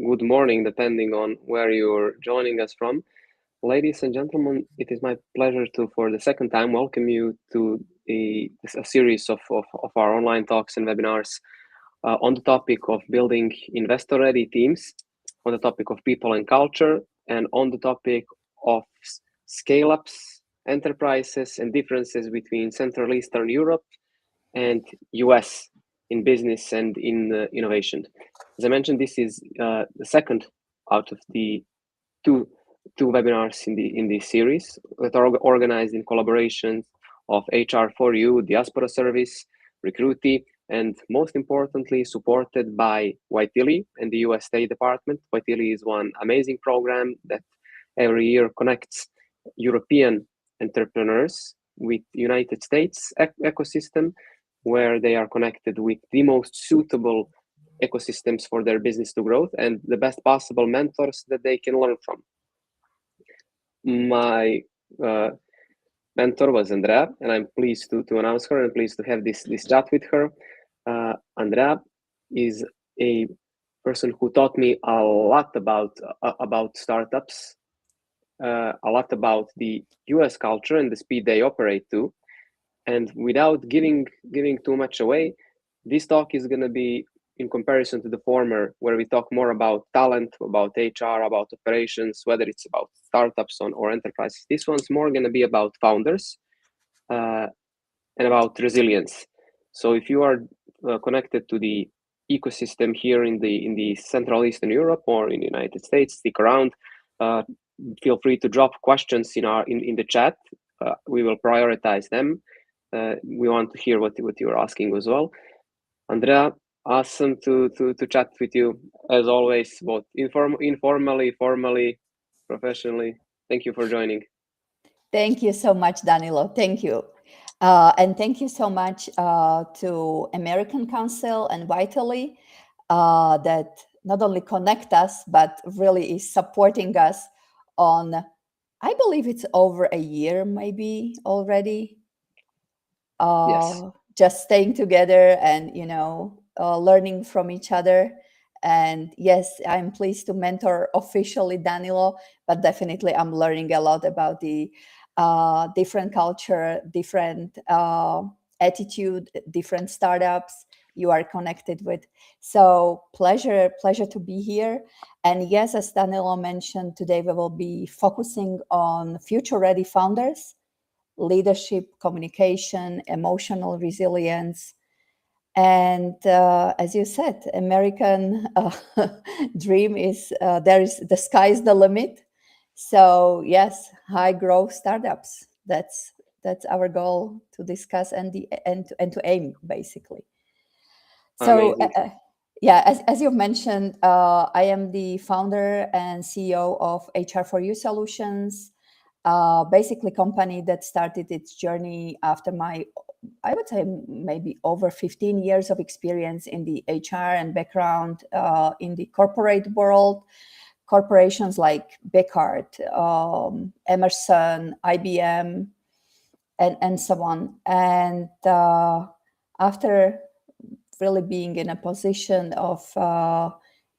good morning, depending on where you're joining us from. Ladies and gentlemen, it is my pleasure to, for the second time, welcome you to a series of our online talks and webinars on the topic of building investor-ready teams, on the topic of people and culture, and on the topic of scale-ups, enterprises, and differences between Central Eastern Europe and US in business and in innovation. As I mentioned, this is the second out of the two webinars in this series that are organized in collaboration of HR4U, Diaspora Service, Recruity, and most importantly, supported by Waitili and the US State Department. Waitili is one amazing program that every year connects European entrepreneurs with United States ecosystem, where they are connected with the most suitable ecosystems for their business to growth and the best possible mentors that they can learn from. My mentor was Andrea, and I'm pleased to announce her and pleased to have this chat with her. Andrea is a person who taught me a lot about startups, a lot about the US culture and the speed they operate to. And without giving too much away, this talk is going to be in comparison to the former, where we talk more about talent, about HR, about operations, whether it's about startups or enterprises. This one's more going to be about founders and about resilience. So if you are connected to the ecosystem here in the Central Eastern Europe or in the United States, stick around. Feel free to drop questions in the chat. We will prioritize them. We want to hear what you're asking as well. Andrea, awesome to chat with you as always, both informally, formally, professionally. Thank you for joining. Thank you so much, Danilo. Thank you. And thank you so much to American Council and Vitally that not only connect us, but really is supporting us on, I believe it's over a year maybe already. Yes. Just staying together and, learning from each other. And yes, I'm pleased to mentor officially Danilo, but definitely I'm learning a lot about the different culture, different attitude, different startups you are connected with. So pleasure to be here. And yes, as Danilo mentioned, today we will be focusing on future-ready founders, leadership, communication, emotional resilience. And as you said, American dream is the sky is the limit. So yes, high growth startups. That's our goal to discuss and to aim basically. So yeah, as you've mentioned, I am the founder and CEO of HR4U Solutions, basically company that started its journey after I would say maybe over 15 years of experience in the HR and background in the corporate world. Corporations like Beckard, Emerson, IBM, and so on. And after really being in a position of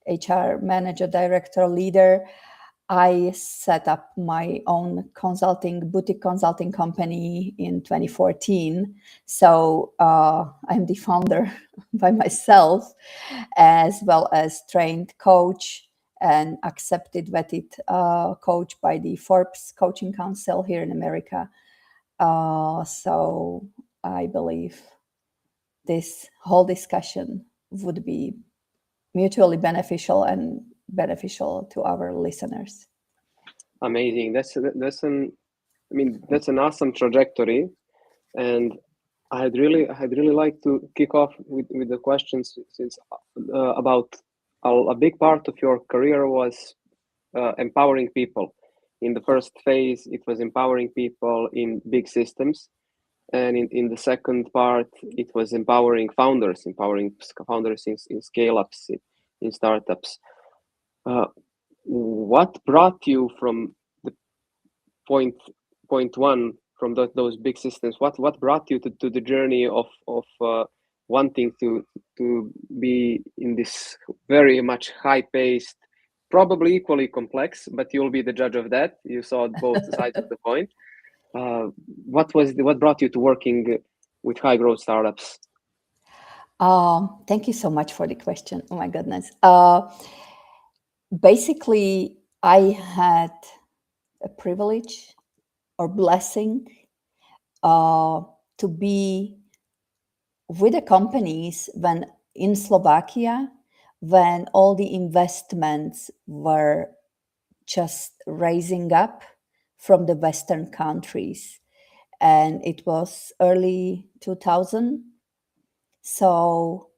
HR manager, director, leader, I set up my own boutique consulting company in 2014. So I'm the founder by myself, as well as trained coach and accepted, vetted coach by the Forbes Coaching Council here in America. So I believe this whole discussion would be mutually beneficial and beneficial to our listeners. Amazing. That's an awesome trajectory, and I'd really like to kick off with the questions, since about a big part of your career was empowering people. In the first phase, it was empowering people in big systems, and in the second part, it was empowering founders in scale-ups, in startups. What brought you from the point one, from those big systems? What brought you to the journey of wanting to be in this very much high-paced probably equally complex, but you'll be the judge of that. You saw both sides of the coin. What brought you to working with high growth startups? Thank you so much for the question. Oh my goodness. Basically, I had a privilege or blessing to be with the companies when in Slovakia, when all the investments were just raising up from the Western countries. And it was early 2000. So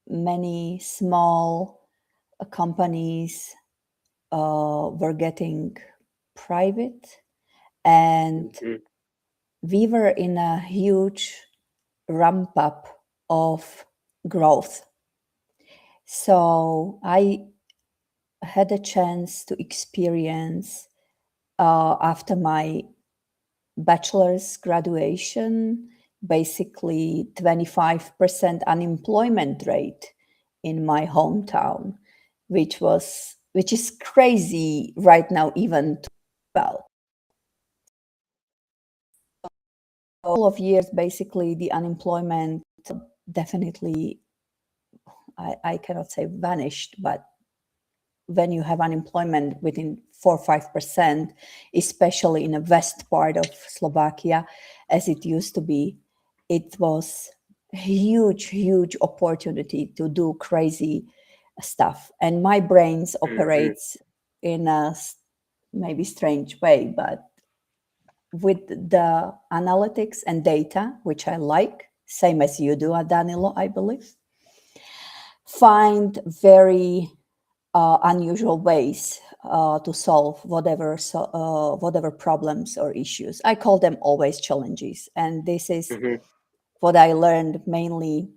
many small companies were getting private, and we were in a huge ramp up of growth. So I had a chance to experience after my bachelor's graduation basically 25% unemployment rate in my hometown, which is crazy right now even to about. All of years basically the unemployment definitely, I cannot say vanished, but when you have unemployment within 4 or 5%, especially in the west part of Slovakia, as it used to be, it was a huge opportunity to do crazy stuff. And my brains operates in a maybe strange way, but with the analytics and data, which I like, same as you do, Danilo, I believe, find very unusual ways to solve whatever problems or issues. I call them always challenges, and this is what I learned mainly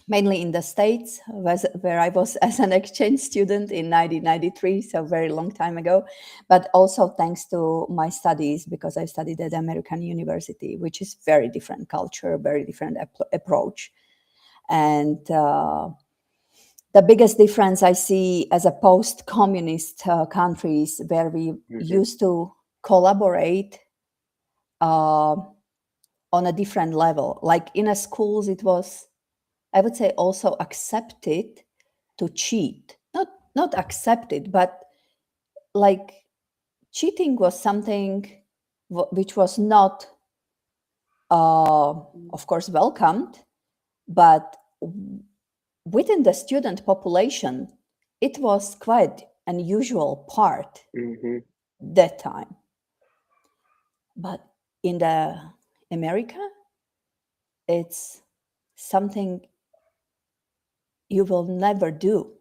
in the States, where I was as an exchange student in 1993, so very long time ago, but also thanks to my studies, because I studied at American University, which is very different culture, very different approach. And the biggest difference I see as a post-communist countries where we used to collaborate on a different level. Like in a schools, it was, I would say, also accepted to cheat. Not accepted, but like cheating was something which was not, of course, welcomed, but within the student population, it was quite an usual part that time. But in the America, it's something you will never do.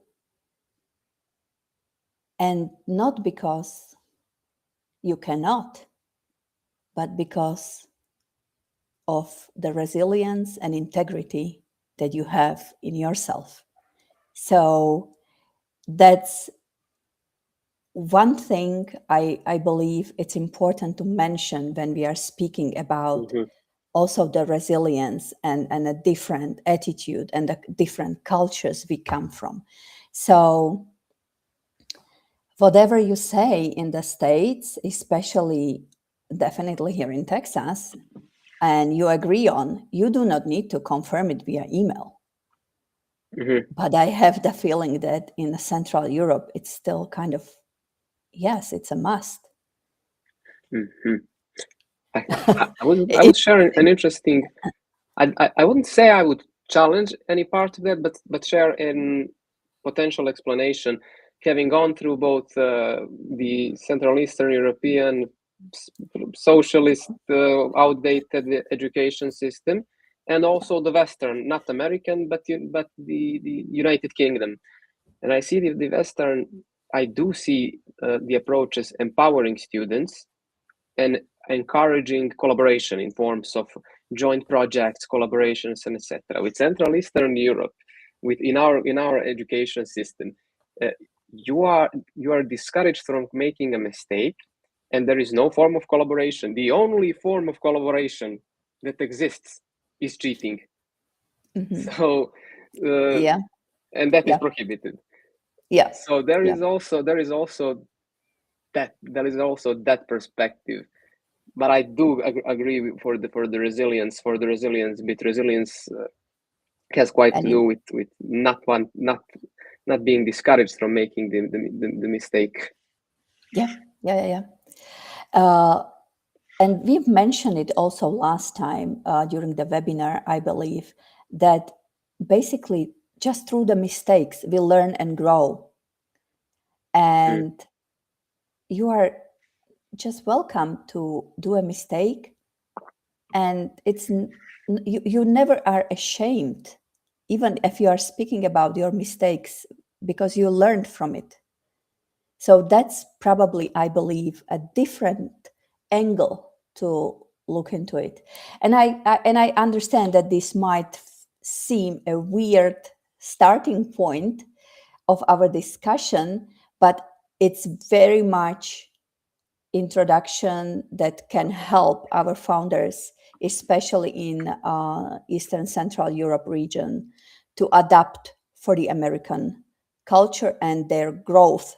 And not because you cannot, but because of the resilience and integrity that you have in yourself. So that's one thing I believe it's important to mention when we are speaking about also the resilience and a different attitude and the different cultures we come from. So whatever you say in the States, especially definitely here in Texas, and you agree on, you do not need to confirm it via email. But I have the feeling that in Central Europe, it's still kind of, yes, it's a must. I would share an interesting. I wouldn't say I would challenge any part of that, but share an potential explanation. Having gone through both the Central Eastern European socialist, outdated education system, and also the Western, not American, but the United Kingdom. And I see the Western. I do see the approach as empowering students and encouraging collaboration in forms of joint projects, collaborations, and etc. With Central Eastern Europe, in our education system, you are discouraged from making a mistake, and there is no form of collaboration. The only form of collaboration that exists is cheating. So, and that is prohibited. Yeah, So there yeah, is also that perspective. But I do agree for the resilience, but resilience has quite to and do with not being discouraged from making the mistake. yeah, yeah, yeah, yeah. Uh, and we've mentioned it also last time during the webinar, I believe, that basically just through the mistakes we learn and grow. Mm. And you are just welcome to do a mistake, and you never are ashamed, even if you are speaking about your mistakes, because you learned from it. So that's probably, I believe, a different angle to look into it. And I understand that this might seem a weird starting point of our discussion, but it's very much introduction that can help our founders, especially in Eastern Central Europe region, to adapt for the American culture and their growth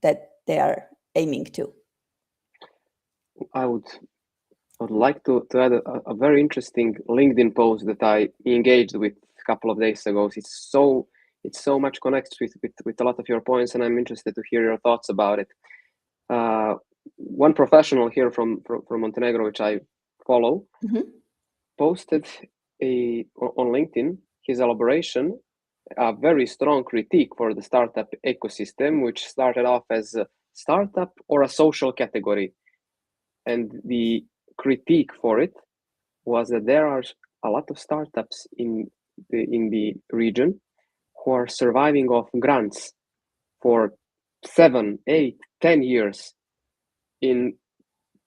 that they are aiming to. I would like to add a very interesting LinkedIn post that I engaged with a couple of days ago. It's so much connects with a lot of your points, and I'm interested to hear your thoughts about it. Uh, One professional here from Montenegro, which I follow, Mhm. posted on LinkedIn his elaboration, a very strong critique for the startup ecosystem, which started off as a startup or a social category. And the critique for it was that there are a lot of startups in the region who are surviving off grants for 7, 8, 10 years in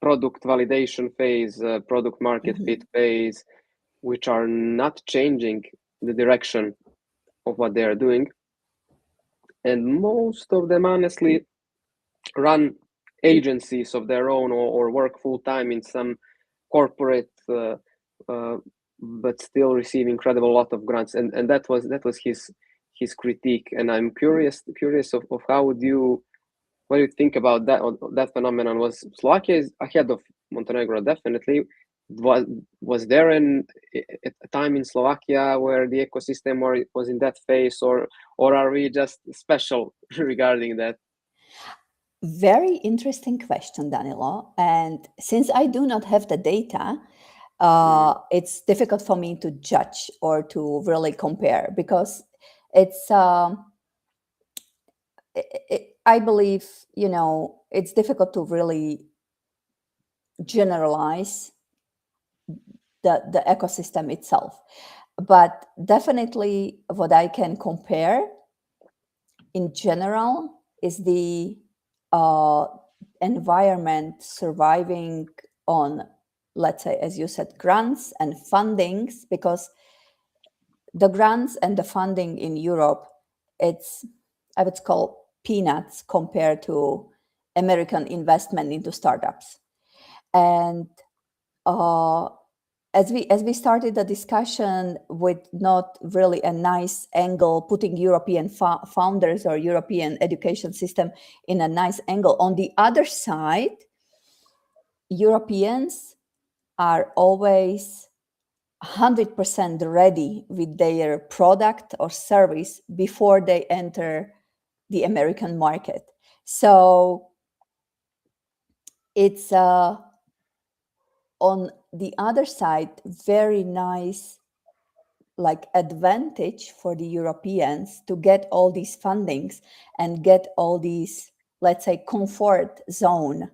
product validation phase, product market fit Mhm. phase, which are not changing the direction of what they are doing. And most of them honestly run agencies of their own, or work full time in some corporate, uh, but still receive incredible lot of grants. And that was his critique. And I'm curious of how would you what do you think about that phenomenon? Was Slovakia is ahead of Montenegro, definitely. Was there a time in Slovakia where the ecosystem was in that phase, or are we just special regarding that? Very interesting question, Danilo. And since I do not have the data, Mm. it's difficult for me to judge or to really compare, because it's I believe, it's difficult to really generalize the ecosystem itself. But definitely what I can compare in general is the uh, environment surviving on, let's say, as you said, grants and fundings, because the grants and the funding in Europe, it's, I would call, peanuts compared to American investment into startups. And uh, as we started the discussion with not really a nice angle, putting European founders or European education system in a nice angle. On the other side, Europeans are always 100% ready with their product or service before they enter the American market. So it's on the other side, very nice, like, advantage for the Europeans to get all these fundings and get all these, let's say, comfort zone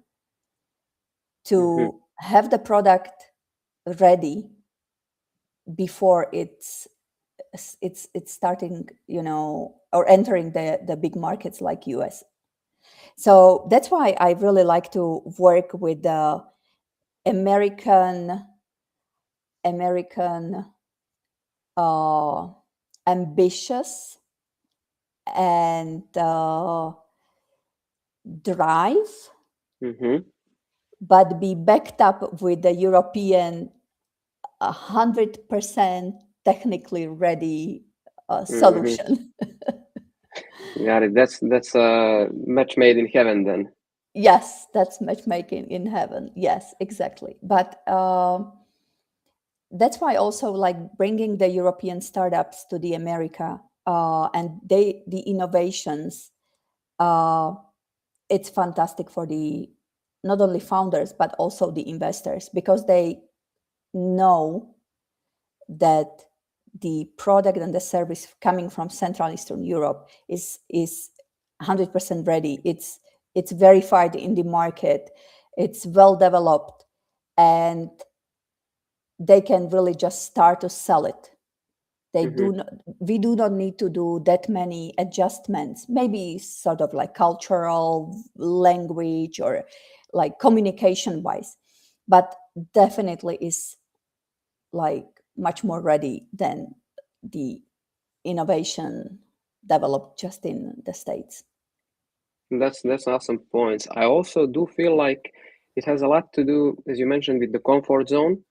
Mm-hmm. to have the product ready before it's starting, or entering the big markets like US. So that's why I really like to work with the American uh, ambitious and drive, Mm-hmm. but be backed up with the European 100% technically ready Mm-hmm. solution. Got it. That's a match made in heaven then. Yes, that's matchmaking in heaven. Yes, exactly. But that's why also like bringing the European startups to the America and the innovations, uh, it's fantastic for the not only founders but also the investors, because they know that the product and the service coming from Central Eastern Europe is 100% ready. It's verified in the market. It's well developed, and they can really just start to sell it. They Hmm. do not, we do not need to do that many adjustments, maybe sort of like cultural, language, or like communication wise, but definitely is like much more ready than the innovation developed just in the States. That's awesome points. I also do feel like it has a lot to do, as you mentioned, with the comfort zone.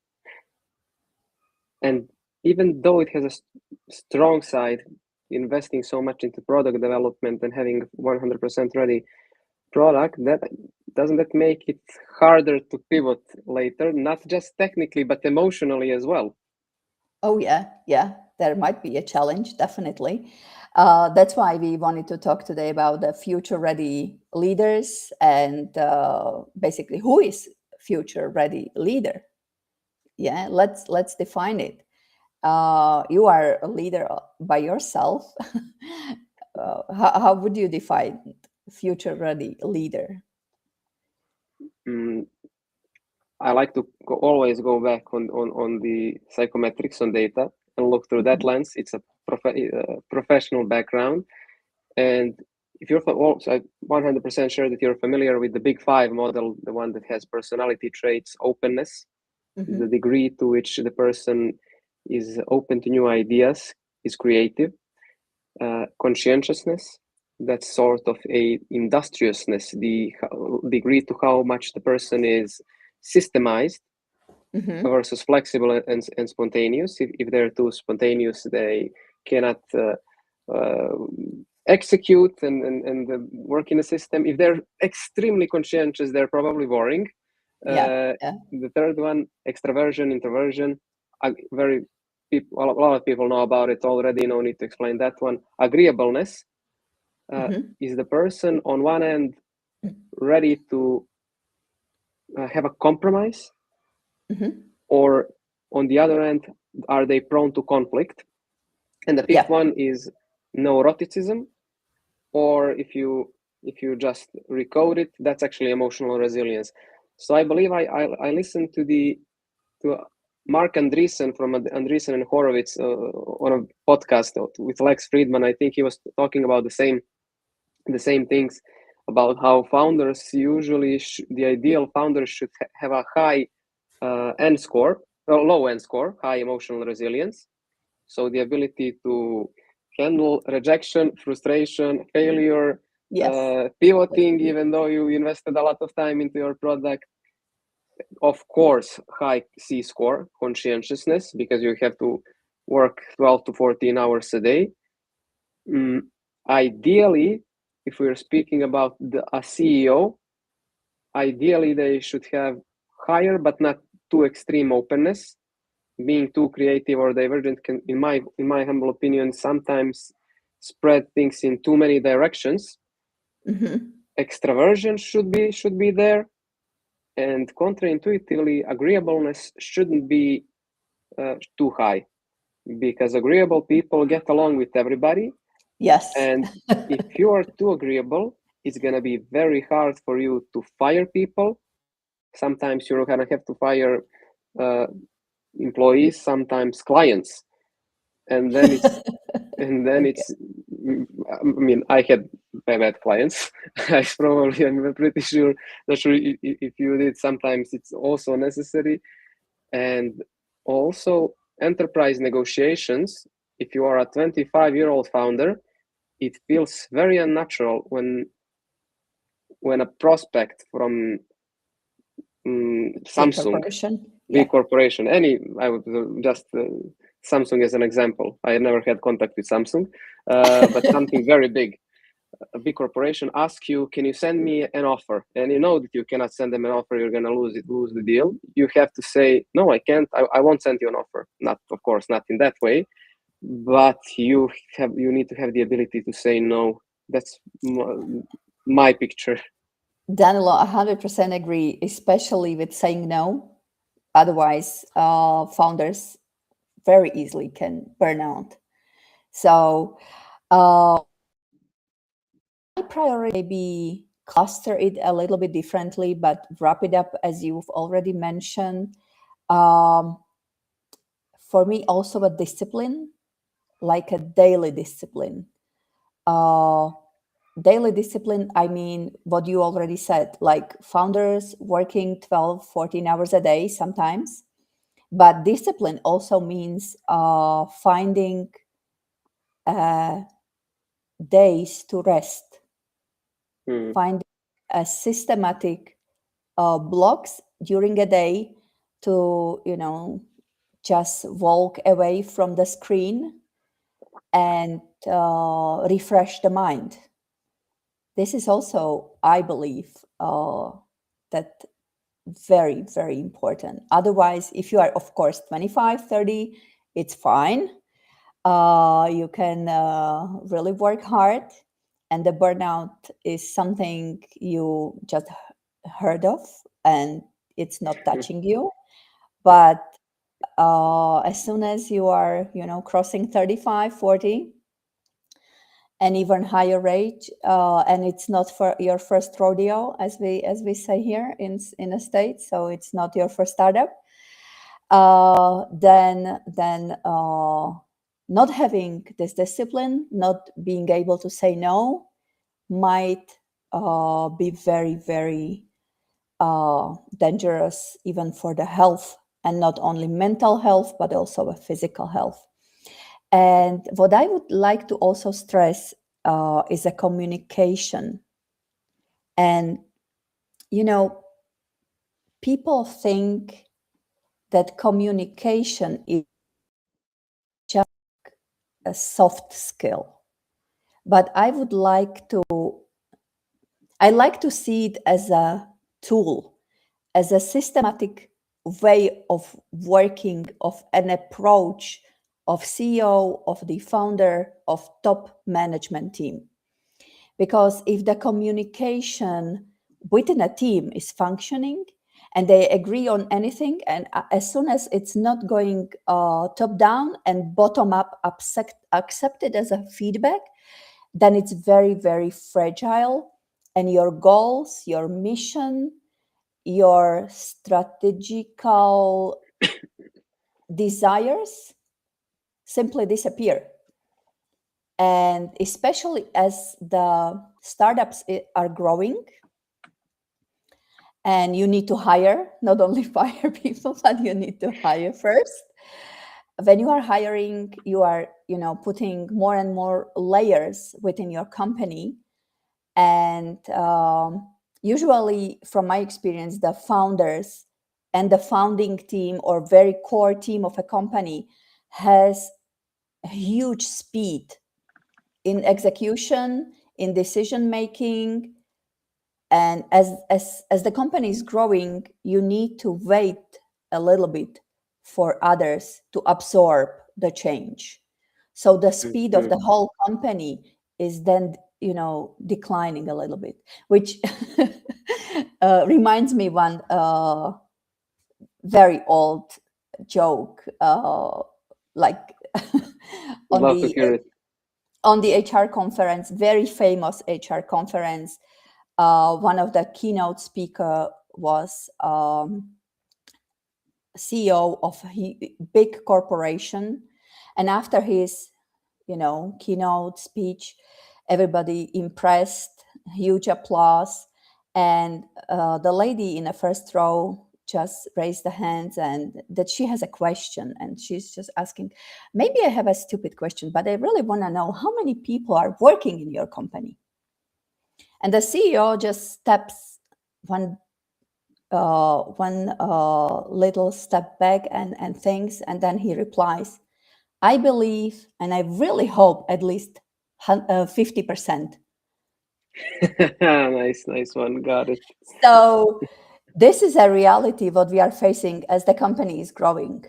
And even though it has a strong side, investing so much into product development and having 100% ready product, that doesn't that make it harder to pivot later, not just technically but emotionally as well? Oh yeah, yeah, there might be a challenge, definitely. That's why we wanted to talk today about the future-ready leaders and basically who is future-ready leader. Yeah, let's define it. You are a leader by yourself. How would you define future-ready leader? Mm, I like to always go back on the psychometrics on data and look through that Mhm, lens. It's a professional background. And if you're also 100% sure that you're familiar with the Big Five model, the one that has personality traits, openness, the mhm, degree to which the person is open to new ideas, is creative, conscientiousness, that's sort of a industriousness, the degree to how much the person is systemized mhm. versus flexible and spontaneous. If they're too spontaneous, they cannot uh, execute and work in a system. If they're extremely conscientious, they're probably boring. Yeah, yeah. The third one, extraversion, introversion, very people, a lot of people know about it already. No need to explain that one. Agreeableness Mhm, is the person on one end ready to have a compromise, mhm. or on the other end, are they prone to conflict? And the fifth Yeah. one is neuroticism, or if you just recode it, that's actually emotional resilience. So I believe I listened to Mark Andreessen from Andreessen and Horowitz on a podcast with Lex Friedman. I think he was talking about the same things about how founders usually the ideal founders should have a high end score, or low end score, high emotional resilience. So the ability to handle rejection, frustration, failure, Yes. pivoting, even though you invested a lot of time into your product. Of course, high C score, conscientiousness, because you have to work 12 to 14 hours a day. Mm, Ideally, if we're speaking about a CEO, ideally they should have higher but not too extreme openness. Being too creative or divergent can, in my humble opinion, sometimes spread things in too many directions. Mhm. Extraversion should be there, and counterintuitively, agreeableness shouldn't be too high, because agreeable people get along with everybody. Yes. And if you are too agreeable, it's going to be very hard for you to fire people. Sometimes you're going to have to fire uh, employees, sometimes clients. And then it's and then Okay. it's I mean, I had bad clients. I probably am pretty sure, not sure if you did. Sometimes it's also necessary. And also enterprise negotiations, if you are a 25-year-old founder, it feels very unnatural when a prospect from Big Samsung, corporation. big Yeah. corporation, any, I would just Samsung as an example. I never had contact with Samsung, but something very big, a big corporation asks you, can you send me an offer? And you know that you cannot send them an offer, you're gonna lose the deal. You have to say, no, I can't, I won't send you an offer. Not, of course, not in that way, but you need to have the ability to say no. That's my picture. Danilo, 100% agree, especially with saying no. Otherwise, founders very easily can burn out. So, my priority maybe cluster it a little bit differently, but wrap it up as you've already mentioned. Um, for me, also a discipline, like a daily discipline. Daily discipline, I mean, what you already said, like founders working 12, 14 hours a day sometimes. But discipline also means finding days to rest, finding a systematic blocks during a day to, just walk away from the screen and refresh the mind. This is also, I believe, that very, very important. Otherwise, if you are, of course, 25, 30, it's fine. You can really work hard, and the burnout is something you just heard of, and it's not touching you. But as soon as you are, crossing 35, 40, and even higher age, and it's not for your first rodeo, as we say here in the States, so it's not your first startup. Then not having this discipline, not being able to say no, might be very, very dangerous, even for the health, and not only mental health, but also a physical health. And what I would like to also stress is a communication. And, people think that communication is just a soft skill. But I like to see it as a tool, as a systematic way of working, of an approach of CEO, of the founder, of top management team. Because if the communication within a team is functioning and they agree on anything, and as soon as it's not going top down and bottom up, accepted as a feedback, then it's very, very fragile. And your goals, your mission, your strategical desires simply disappear. And especially as the startups are growing, and you need to hire, not only fire people, but you need to hire first. When you are hiring, you are, putting more and more layers within your company. And usually, from my experience, the founders and the founding team or very core team of a company has a huge speed in execution, in decision making. And as the company is growing, you need to wait a little bit for others to absorb the change. So the speed of the whole company is then, declining a little bit, which reminds me one very old joke, like on Love to the hear it. on the HR conference, very famous HR conference. One of the keynote speaker was CEO of a big corporation, and after his, keynote speech, everybody impressed, huge applause, and the lady in the first row just raised the hands and that she has a question, and she's just asking, maybe I have a stupid question, but I really want to know how many people are working in your company. And the CEO just steps one little step back and thinks, and then he replies, I believe, and I really hope at least 50%. Nice one. Got it. So this is a reality what we are facing as the company is growing.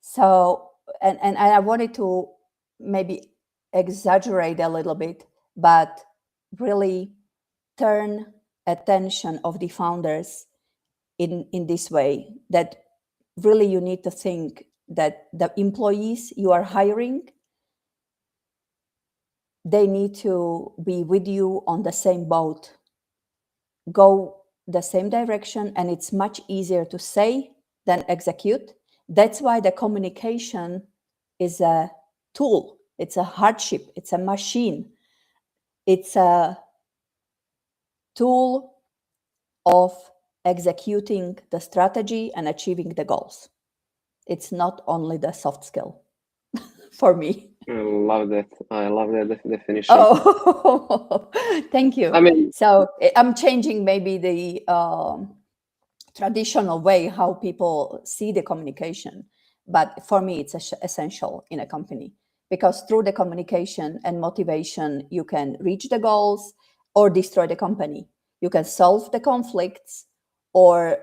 So, and I wanted to maybe exaggerate a little bit, but really turn attention of the founders in this way, that really you need to think that the employees you are hiring, they need to be with you on the same boat, go the same direction, and it's much easier to say than execute. That's why the communication is a tool, it's a hardship, it's a machine, it's a tool of executing the strategy and achieving the goals. It's not only the soft skill for me. I love that. I love that definition. Oh, thank you. I mean, So I'm changing maybe the traditional way how people see the communication, but for me it's essential in a company, because through the communication and motivation you can reach the goals or destroy the company. You can solve the conflicts, or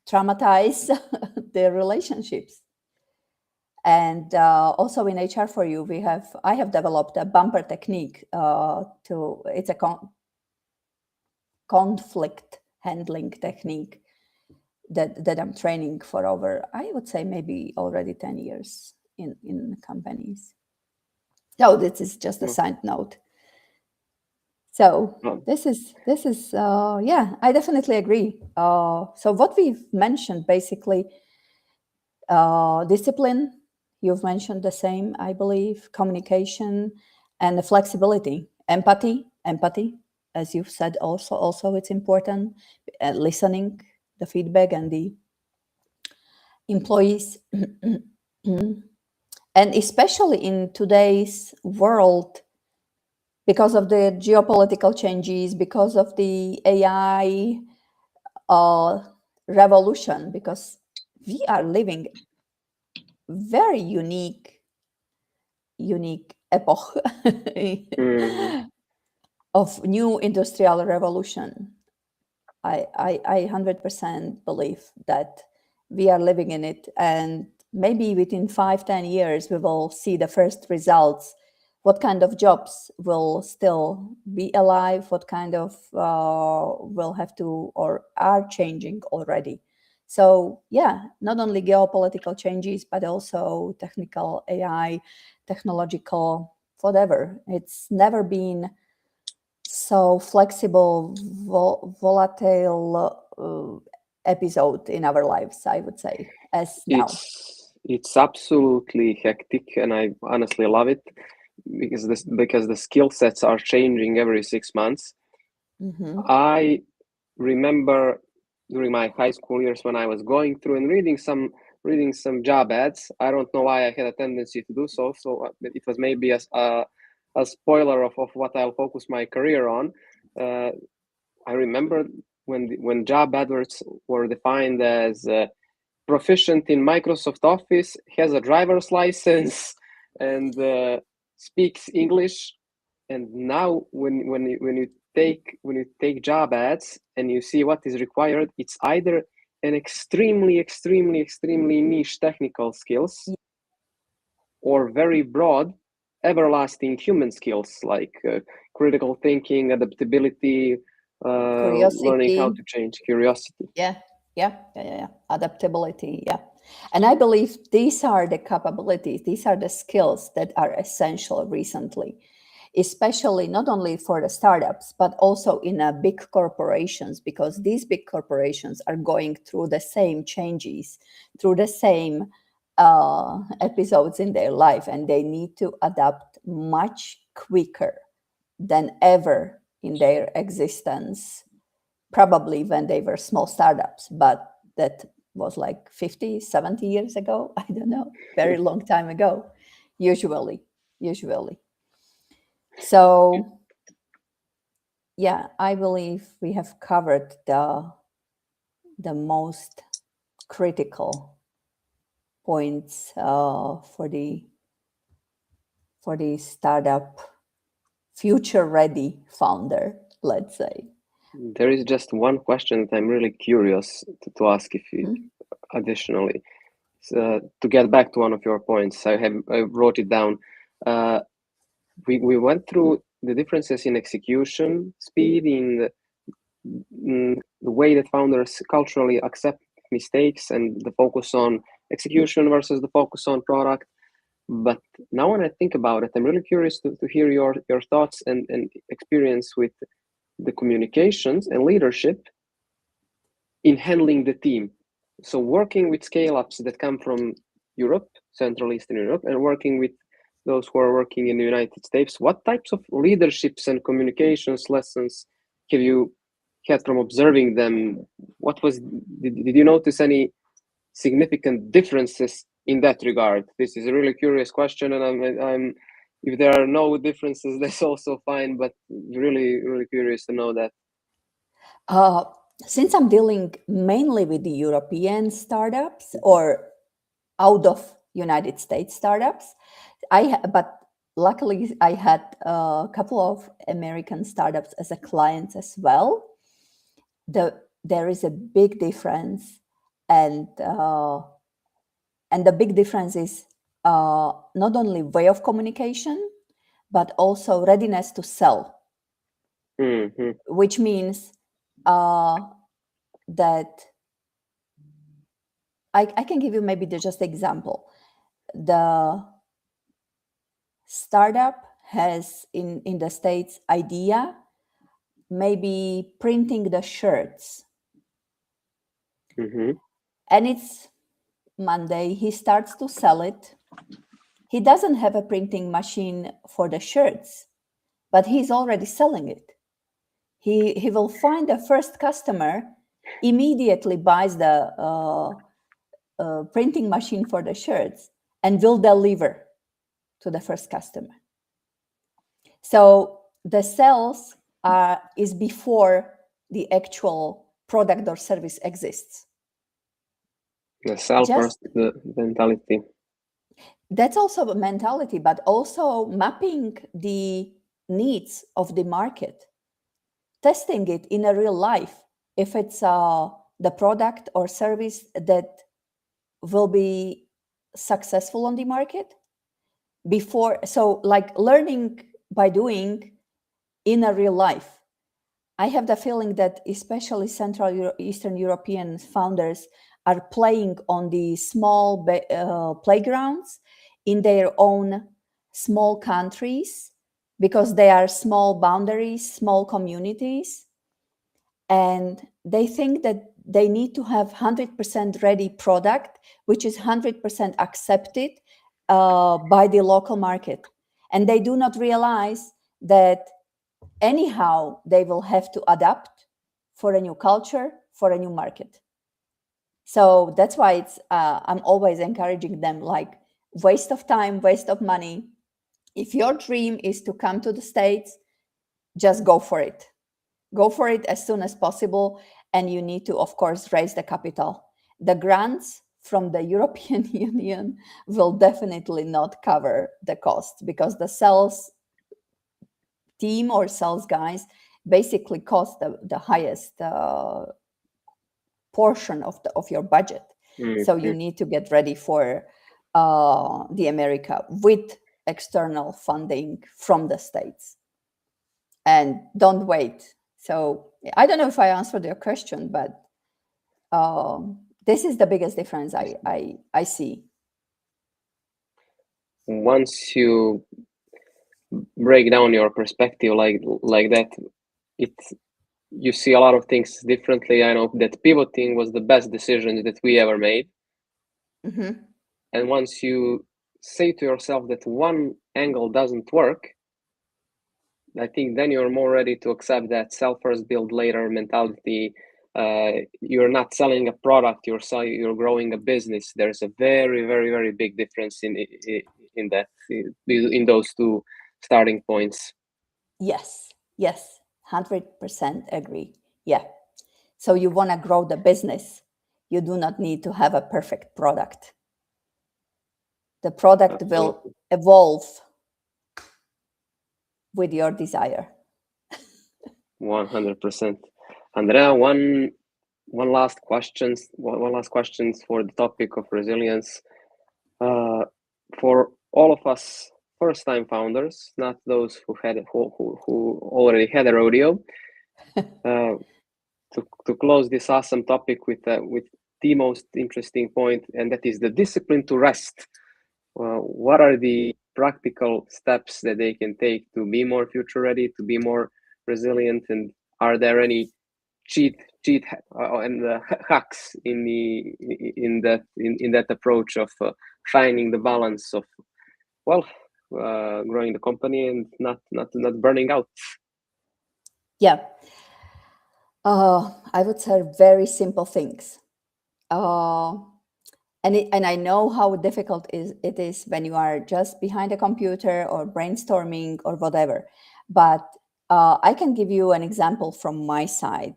traumatize the relationships. And also in HR for you, I have developed a bumper technique. It's a conflict handling technique that I'm training for over, I would say maybe already 10 years in companies. So this is just a side note. So this is yeah, I definitely agree. So what we've mentioned basically, discipline, you've mentioned the same, I believe, communication and the flexibility, empathy, as you've said, also it's important, listening, the feedback and the employees. And especially in today's world, because of the geopolitical changes, because of the AI revolution, because we are living very unique epoch of new industrial revolution. I 100% believe that we are living in it, and maybe within 5-10 years we will see the first results. What kind of jobs will still be alive? What kind of will have to or are changing already? So yeah, not only geopolitical changes, but also technical AI, technological, whatever. It's never been so flexible, volatile episode in our lives, I would say, as now. it's absolutely hectic, and I honestly love it because the skill sets are changing every 6 months. I remember during my high school years when I was going through and reading some job ads. I don't know why I had a tendency to do so. So it was maybe a spoiler of what I'll focus my career on. I remember when job adverts were defined as proficient in Microsoft Office, has a driver's license, and speaks English. And now, when you take job ads and you see what is required, it's either an extremely niche technical skills, or very broad, everlasting human skills like critical thinking, adaptability, learning how Curiosity. to change, curiosity. Yeah. Adaptability. Yeah. And I believe these are the capabilities, these are the skills that are essential recently, especially not only for the startups, but also in big corporations, because these big corporations are going through the same changes, through the same episodes in their life, and they need to adapt much quicker than ever in their existence, probably when they were small startups, but that was like 50, 70 years ago. I don't know, very long time ago, usually. So yeah, I believe we have covered the most critical points for the startup future ready founder, let's say. There is just one question that I'm really curious to ask if you, Hmm? additionally. To get back to one of your points, I wrote it down. We went through the differences in execution speed, in the way that founders culturally accept mistakes, and the focus on execution versus the focus on product. But now when I think about it, I'm really curious to hear your thoughts and experience with the communications and leadership in handling the team. So working with scale ups that come from Europe, Central Eastern Europe, and working with those who are working in the United States, what types of leaderships and communications lessons have you had from observing them? Did you notice any significant differences in that regard? This is a really curious question, and I'm if there are no differences, that's also fine. But really curious to know that. Uh, since I'm dealing mainly with the European startups or out of United States startups, but luckily I had a couple of American startups as a client as well. There is a big difference, and the big difference is not only way of communication, but also readiness to sell, Mm-hmm. which means that I can give you maybe just example. The startup has in the States idea maybe printing the shirts, Mm-hmm. and it's Monday, he starts to sell it. He doesn't have a printing machine for the shirts, but he's already selling it. He will find the first customer, immediately buys the printing machine for the shirts, and will deliver to the first customer. So the sales is before the actual product or service exists. The sell Just first, the mentality. that's also a mentality, but also mapping the needs of the market, testing it in a real life. If it's the product or service that will be successful on the market before, so like learning by doing in a real life. I have the feeling that especially Central Eastern European founders are playing on the small playgrounds in their own small countries because they are small boundaries, small communities, and they think that they need to have 100% ready product, which is 100% accepted by the local market. And they do not realize that anyhow they will have to adapt for a new culture, for a new market. So that's why I'm always encouraging them, like, waste of time, waste of money. If your dream is to come to the States, just go for it. Go for it as soon as possible, and you need to, of course, raise the capital. The grants from the European Union will definitely not cover the cost, because the sales team or sales guys basically cost the highest portion of your budget. So you Mm-hmm. need to get ready for the America with external funding from the States, and don't wait. So I don't know if I answered your question, but this is the biggest difference I see. Once you break down your perspective like that, it you see a lot of things differently. I know that pivoting was the best decision that we ever made. Mm-hmm. And once you say to yourself that one angle doesn't work, I think then you're more ready to accept that sell first, build later mentality. You're not selling a product; you're growing a business. There's a very big difference in that in those two starting points. Yes, 100% agree. Yeah. So you want to grow the business. You do not need to have a perfect product. The product will Absolutely. evolve with your desire. 100%. Andrea, one last questions for the topic of resilience. For all of us first-time founders, not those who already had a rodeo, to close this awesome topic with the most interesting point, and that is the discipline to rest. What are the practical steps that they can take to be more future ready, to be more resilient, and are there any cheat and hacks in that approach of finding the balance of growing the company and not burning out? Yeah. I would say very simple things. And I know how difficult it is when you are just behind a computer or brainstorming or whatever. But I can give you an example from my side,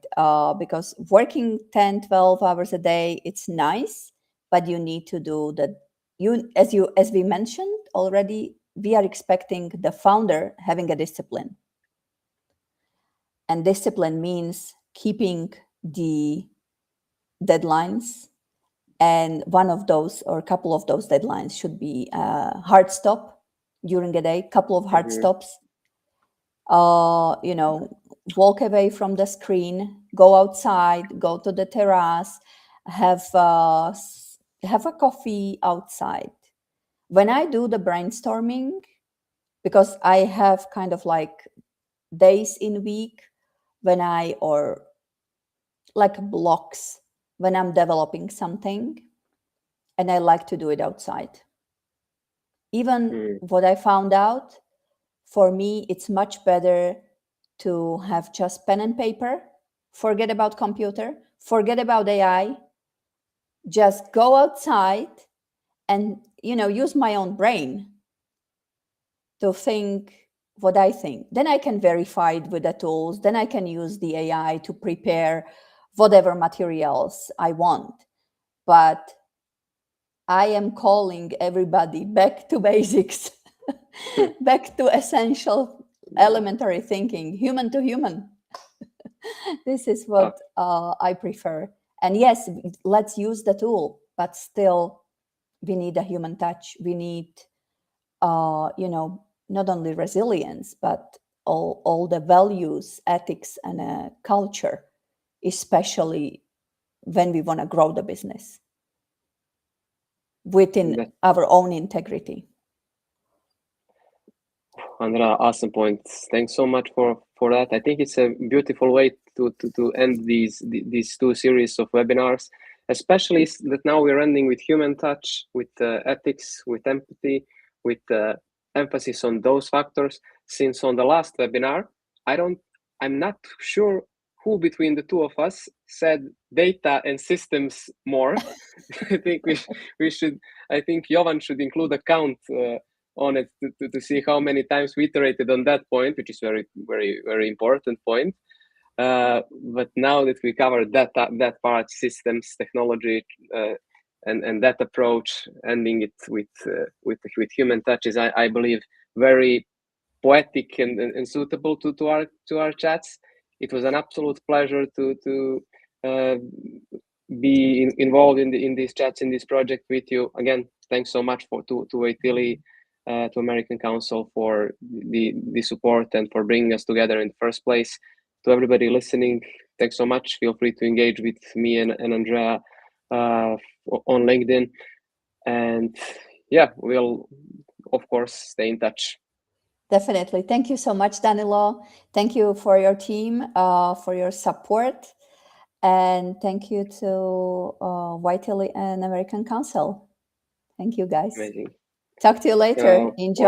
because working 10, 12 hours a day, it's nice, but you need to do as we mentioned already, we are expecting the founder having a discipline. And discipline means keeping the deadlines. And one of those or a couple of those deadlines should be a hard stop during a day, couple of hard stops. Walk away from the screen, go outside, go to the terrace, have a coffee outside. When I do the brainstorming, because I have kind of like days in week or like blocks when I'm developing something, and I like to do it outside. Even what I found out, for me, it's much better to have just pen and paper, forget about computer, forget about AI, just go outside and, use my own brain to think what I think. Then I can verify it with the tools. Then I can use the AI to prepare whatever materials I want. But I am calling everybody back to basics, back to essential elementary thinking, human to human. This is what I prefer. And yes, let's use the tool, but still we need a human touch. We need, not only resilience, but all the values, ethics, and culture, especially when we want to grow the business within our own integrity. Andrea, awesome points. Thanks so much for that. I think it's a beautiful way to end these two series of webinars, especially that now we're ending with human touch, with ethics, with empathy, with emphasis on those factors. Since on the last webinar, I'm not sure who between the two of us said data and systems more. I think we should. I think Jovan should include a count on it to see how many times we iterated on that point, which is very, very, very important point. But now that we covered that part, systems, technology, and that approach, ending it with human touches, I believe very poetic and suitable to our chats. It was an absolute pleasure to be involved in these chats, in this project with you. Again, thanks so much to Waitili, to American Council for the support and for bringing us together in the first place. To everybody listening, thanks so much. Feel free to engage with me and Andrea on LinkedIn. And yeah, we'll, of course, stay in touch. Definitely. Thank you so much, Danilo. Thank you for your team, for your support. And thank you to Whiteley and American Council. Thank you, guys. Amazing. Talk to you later. Enjoy.